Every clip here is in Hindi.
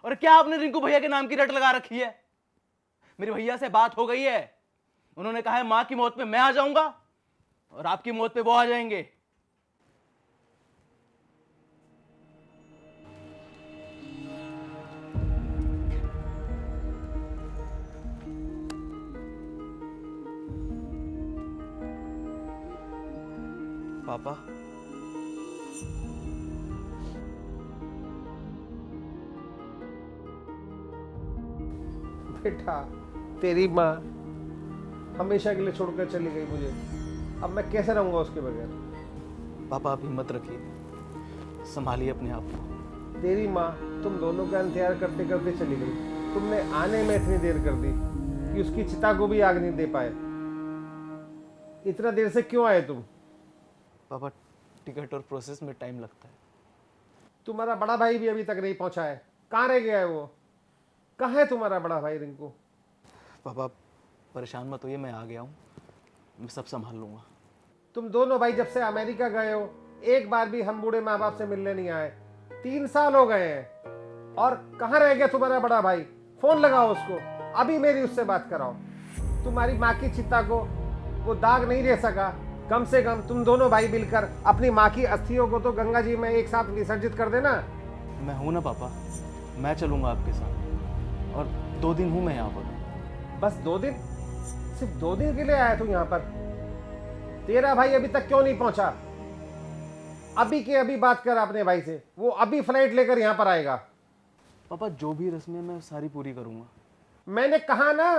और क्या आपने रिंकू भैया के नाम की रट लगा रखी है? मेरे भैया से बात हो गई है। उन्होंने कहा है मां की मौत पे मैं आ जाऊंगा और आपकी मौत पे वो आ जाएंगे। पापा, बेटा, तेरी माँ हमेशा के लिए छोड़कर चली गई मुझे। अब मैं कैसे रहूंगा उसके बगैर? पापा आप हिम्मत रखिए, संभालिए अपने आप को। तेरी माँ तुम दोनों का इंतजार करते करते चली गई। तुमने आने में इतनी देर कर दी कि उसकी चिता को भी आग नहीं दे पाए। इतना देर से क्यों आए तुम? पापा टिकट और प्रोसेस में टाइम लगता है। तुम्हारा बड़ा भाई भी अभी तक नहीं पहुंचा है। कहाँ रह गया है वो? कहाँ है तुम्हारा बड़ा भाई रिंकू? पापा परेशान मत होइए, मैं आ गया हूँ, मैं सब संभाल लूंगा। तुम दोनों भाई जब से अमेरिका गए हो एक बार भी हम बूढ़े माँ बाप से मिलने नहीं आए। 3 साल हो गए हैं। और कहाँ रह गया तुम्हारा बड़ा भाई? फोन लगाओ उसको, अभी मेरी उससे बात कराओ। तुम्हारी माँ की चिता को वो दाग नहीं रह सका। कम से कम तुम दोनों भाई मिलकर अपनी माँ की अस्थियों को तो गंगा जी में एक साथ विसर्जित कर देना। मैं हूं ना पापा, मैं चलूंगा आपके साथ, और 2 दिन हूं मैं यहाँ पर। बस 2 दिन? सिर्फ 2 दिन के लिए आया तू यहाँ पर? तेरा भाई अभी तक क्यों नहीं पहुंचा? अभी के अभी बात कर अपने भाई से, वो अभी फ्लाइट लेकर यहाँ पर आएगा। पापा जो भी रस्में मैं सारी पूरी करूंगा। मैंने कहा ना,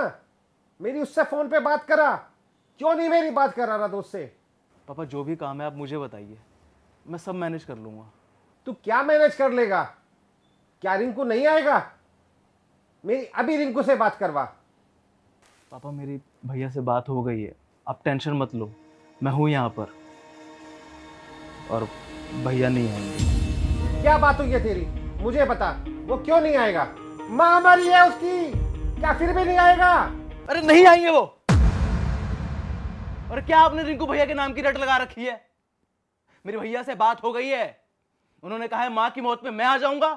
मेरी उससे फोन पे बात करा। क्यों नहीं मेरी बात करा रहा था उससे? पापा जो भी काम है आप मुझे बताइए, मैं सब मैनेज कर लूंगा। तू क्या मैनेज कर लेगा? क्या रिंकू नहीं आएगा? मेरी अभी रिंकू से बात करवा। पापा मेरी भैया से बात हो गई है, आप टेंशन मत लो, मैं हूँ यहाँ पर और भैया नहीं आएंगे। क्या बात हुई है तेरी? मुझे बता, वो क्यों नहीं आएगा? मां मरी है उसकी, क्या फिर भी नहीं आएगा? अरे नहीं आएंगे वो। और क्या आपने रिंकू भैया के नाम की रट लगा रखी है? मेरे भैया से बात हो गई है। उन्होंने कहा है मां की मौत पे मैं आ जाऊंगा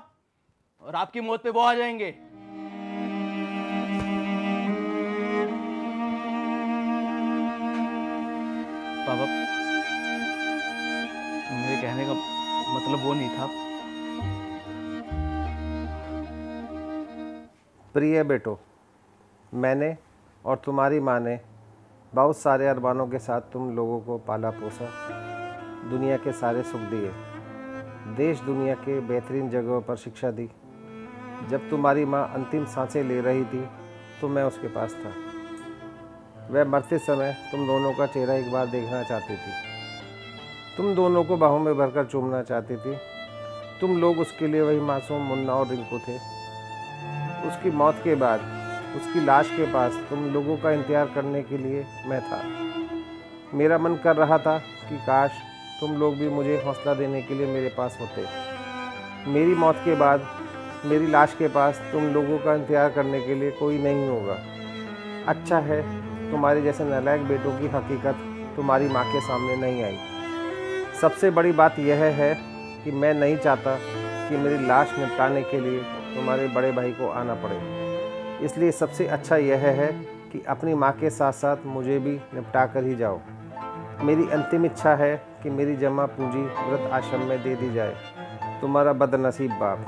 और आपकी मौत पे वो आ जाएंगे। पापा मेरे कहने का मतलब वो नहीं था। प्रिय बेटो, मैंने और तुम्हारी माँ ने बहुत सारे अरमानों के साथ तुम लोगों को पाला पोसा, दुनिया के सारे सुख दिए, देश दुनिया के बेहतरीन जगहों पर शिक्षा दी। जब तुम्हारी माँ अंतिम सांसें ले रही थी तो मैं उसके पास था। वह मरते समय तुम दोनों का चेहरा एक बार देखना चाहती थी। तुम दोनों को बाहों में भरकर चूमना चाहती थी। तुम लोग उसके लिए वही मासूम मुन्ना और रिंकू थे। उसकी मौत के बाद उसकी लाश के पास तुम लोगों का इंतजार करने के लिए मैं था। मेरा मन कर रहा था कि काश तुम लोग भी मुझे हौसला देने के लिए मेरे पास होते। मेरी मौत के बाद मेरी लाश के पास तुम लोगों का इंतजार करने के लिए कोई नहीं होगा। अच्छा है तुम्हारे जैसे नालायक बेटों की हकीकत तुम्हारी माँ के सामने नहीं आई। सबसे बड़ी बात यह है कि मैं नहीं चाहता कि मेरी लाश निपटाने के लिए तुम्हारे बड़े भाई को आना पड़े। इसलिए सबसे अच्छा यह है कि अपनी माँ के साथ साथ मुझे भी निपटा कर ही जाओ। मेरी अंतिम इच्छा है कि मेरी जमा पूंजी वृद्ध आश्रम में दे दी जाए। तुम्हारा बदनसीब बाप।